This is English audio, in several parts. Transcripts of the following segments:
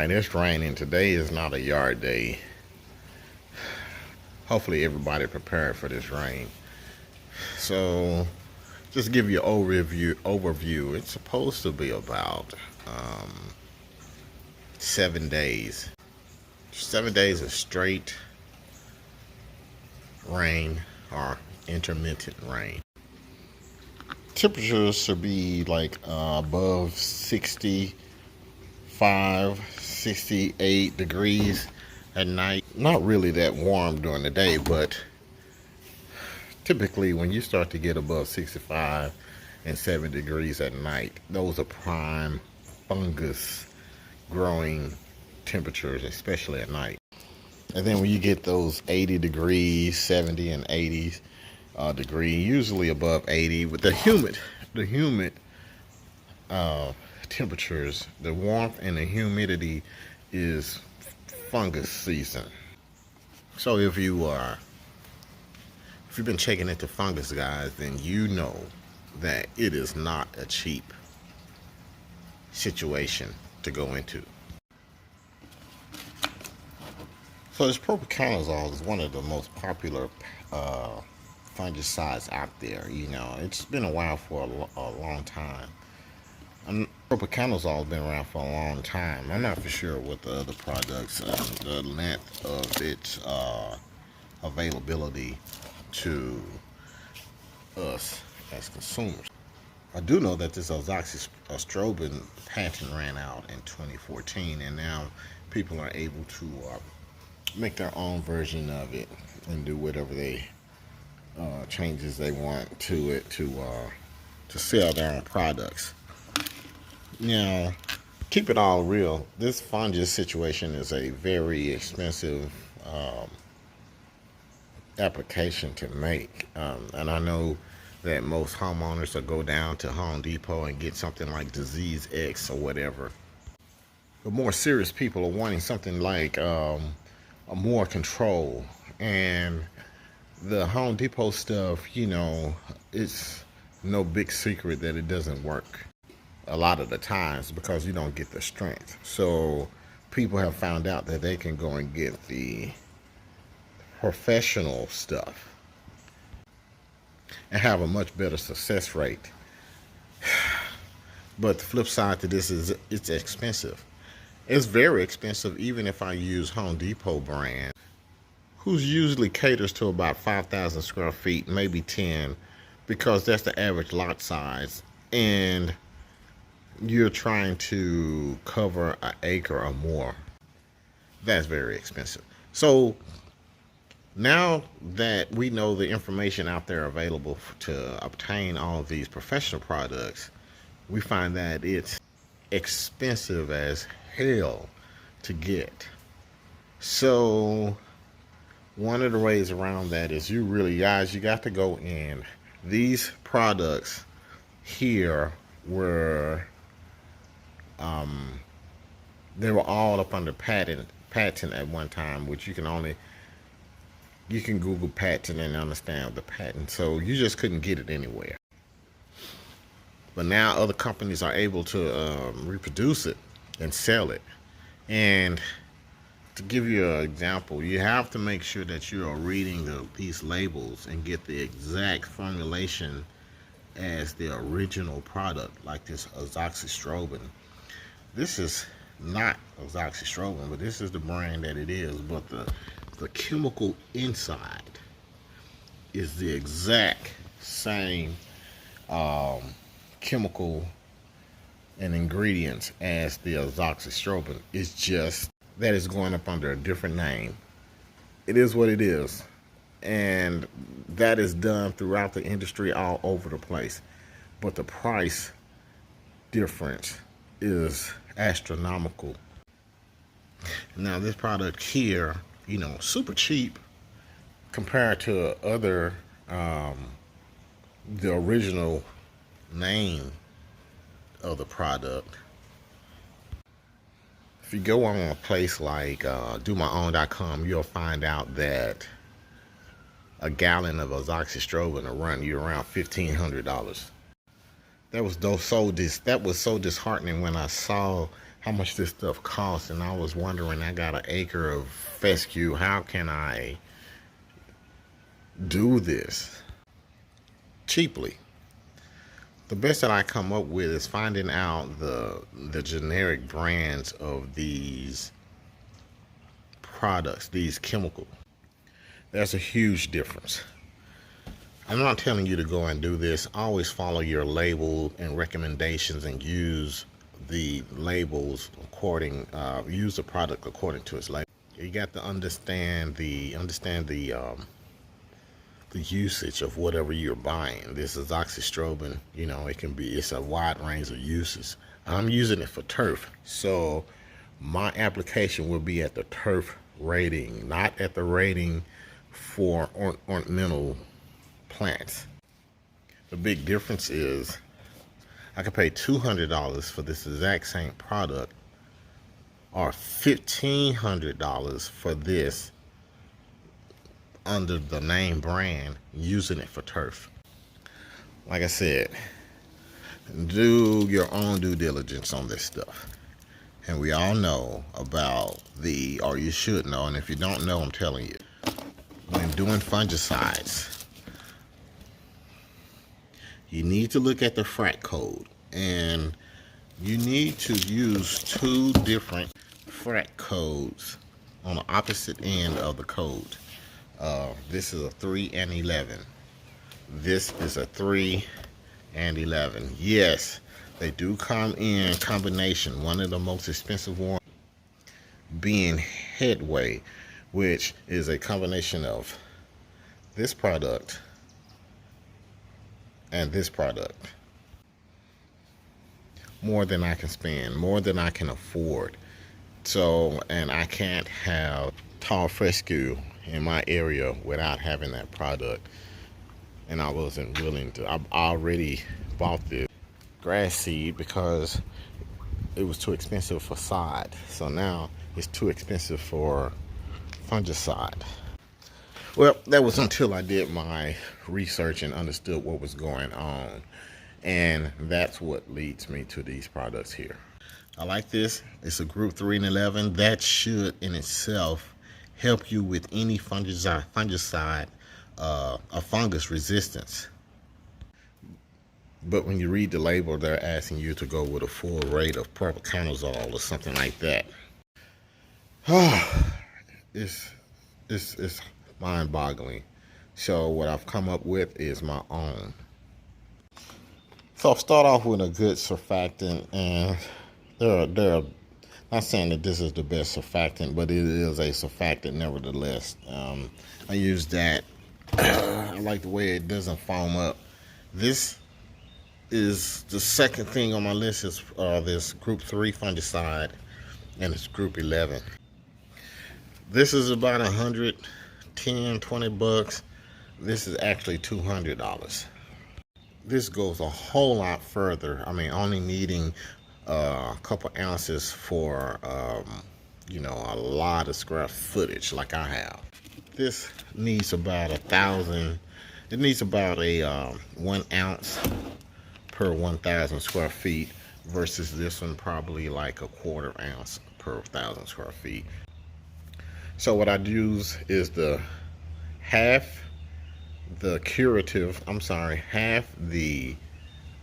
Alright, it's raining. Today is not a yard day. Hopefully everybody prepared for this rain. So, just to give you an overview, it's supposed to be about 7 days. 7 days of straight rain or intermittent rain. Temperatures should be like above 65, 68 degrees at night. Not really that warm during the day, but typically when you start to get above 65 and 70 degrees at night, those are prime fungus growing temperatures, especially at night. And then when you get those 80 degrees, 70 and 80s degree, usually above 80, with the humid temperatures, the warmth and the humidity is fungus season. So if you've been checking into fungus, guys, then you know that it is not a cheap situation to go into. So this propiconazole is one of the most popular fungicides out there. You know, it's been a while for a long time. Propiconazole has been around for a long time. I'm not for sure what the other products, the length of its availability to us as consumers. I do know that this azoxystrobin patent ran out in 2014, and now people are able to make their own version of it and do whatever they changes they want to it to sell their own products. Now, keep it all real. This fungus situation is a very expensive application to make, and I know that most homeowners will go down to Home Depot and get something like Disease X or whatever. But more serious people are wanting something like a more control. And the Home Depot stuff, you know, it's no big secret that it doesn't work a lot of the times because you don't get the strength. So people have found out that they can go and get the professional stuff and have a much better success rate. But the flip side to this is it's expensive. It's very expensive even if I use Home Depot brand, who's usually caters to about 5,000 square feet, maybe 10, because that's the average lot size. And you're trying to cover an acre or more. That's very expensive. So now that we know the information out there available to obtain all of these professional products, we find that it's expensive as hell to get. So one of the ways around that is you got to go in. These products here were they were all up under patent at one time, which you can Google patent and understand the patent. So you just couldn't get it anywhere. But now other companies are able to reproduce it and sell it. And to give you an example, you have to make sure that you are reading these labels and get the exact formulation as the original product, like this azoxystrobin. This is not azoxystrobin, but this is the brand that it is. But the chemical inside is the exact same chemical and ingredients as the azoxystrobin. It's just that it's going up under a different name. It is what it is. And that is done throughout the industry all over the place. But the price difference is astronomical. Now this product here, you know, super cheap compared to other, the original name of the product. If you go on a place like domyown.com, you'll find out that a gallon of azoxystrobin will run you around $1,500. That was so disheartening when I saw how much this stuff costs, and I was wondering, I got an acre of fescue, how can I do this cheaply? The best that I come up with is finding out the generic brands of these products, these chemicals. There's a huge difference. I'm not telling you to go and do this. Always follow your label and recommendations and use the labels according, use the product according to its label. You got to understand the usage of whatever you're buying. This is azoxystrobin, you know, it's a wide range of uses. I'm using it for turf, so my application will be at the turf rating, not at the rating for ornamental plants. The big difference is I could pay $200 for this exact same product, or $1,500 for this under the name brand, using it for turf. Like I said, do your own due diligence on this stuff. And we all know about or you should know, and if you don't know, I'm telling you, when doing fungicides, you need to look at the FRAC code, and you need to use 2 different FRAC codes on the opposite end of the code. This is a 3 and 11. This is a 3 and 11. Yes, they do come in combination. One of the most expensive ones being Headway, which is a combination of this product and this product. More than I can spend, more than I can afford. So, and I can't have tall fescue in my area without having that product. And I wasn't willing to. I already bought this grass seed because it was too expensive for sod. So now it's too expensive for fungicide. Well, that was until I did my research and understood what was going on. And that's what leads me to these products here. I like this. It's a group 3 and 11. That should in itself help you with any fungicide or fungus resistance. But when you read the label, they're asking you to go with a full rate of propiconazole or something like that. It's mind-boggling. So what I've come up with is my own. So I'll start off with a good surfactant, and they're not saying that this is the best surfactant, but it is a surfactant nevertheless. I use that. I like the way it doesn't foam up. This is the second thing on my list is this group 3 fungicide, and it's group 11. This is about $110-$120. This is actually $200. This goes a whole lot further. I mean, only needing a couple ounces for you know, a lot of square footage like I have. This needs about 1,000. It needs about a 1 ounce per 1,000 square feet versus this one probably like a 1/4 ounce per 1,000 square feet. So what I use is half the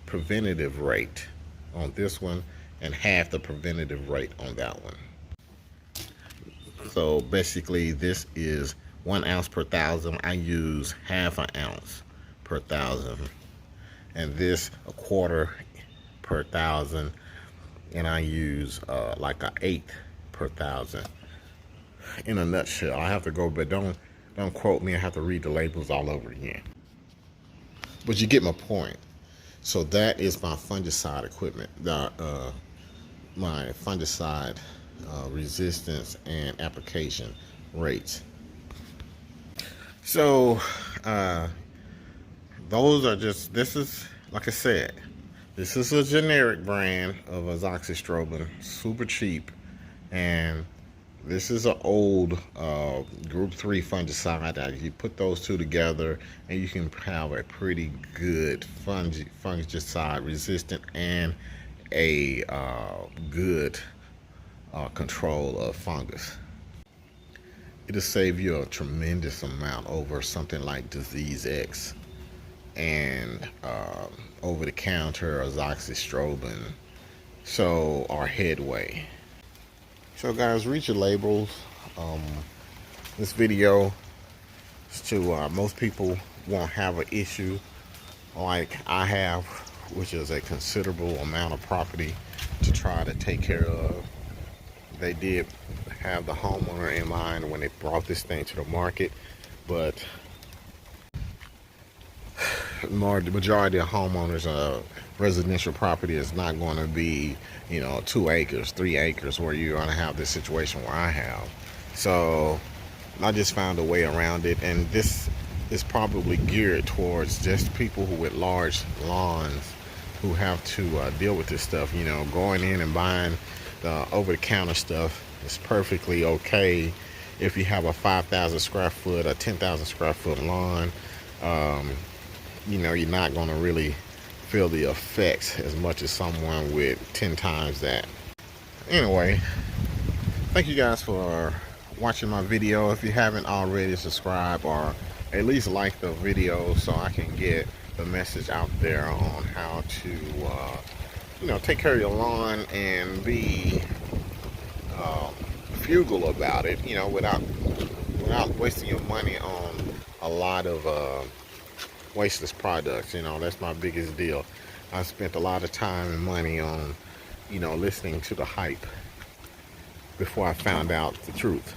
preventative rate on this one and half the preventative rate on that one. So basically this is 1 ounce per 1,000. I use half an ounce per 1,000, and this 1/4 per 1,000, and I use like an 1/8 per 1,000. In a nutshell, I have to go, but don't quote me. I have to read the labels all over again. But you get my point. So that is my fungicide equipment, my fungicide resistance and application rates. So those are just, this is, like I said, this is a generic brand of azoxystrobin, super cheap, and this is an old group 3 fungicide. You put those two together and you can have a pretty good fungicide resistant and a good control of fungus. It'll save you a tremendous amount over something like Disease X and over the counter azoxystrobin, or Headway. So guys, read your labels. This video is to most people won't have an issue like I have, which is a considerable amount of property to try to take care of. They did have the homeowner in mind when they brought this thing to the market, but the majority of homeowners residential property is not going to be 2 acres, 3 acres, where you're going to have this situation where I have. So I just found a way around it, and this is probably geared towards just people who with large lawns who have to deal with this stuff. Going in and buying the over-the-counter stuff is perfectly okay if you have a 5,000 square foot or 10,000 square foot lawn. You're not going to really feel the effects as much as someone with 10 times that. Anyway, thank you guys for watching my video. If you haven't already, subscribe or at least like the video so I can get the message out there on how to take care of your lawn and be frugal about it, without wasting your money on a lot of wasteless products. That's my biggest deal. I spent a lot of time and money on listening to the hype before I found out the truth.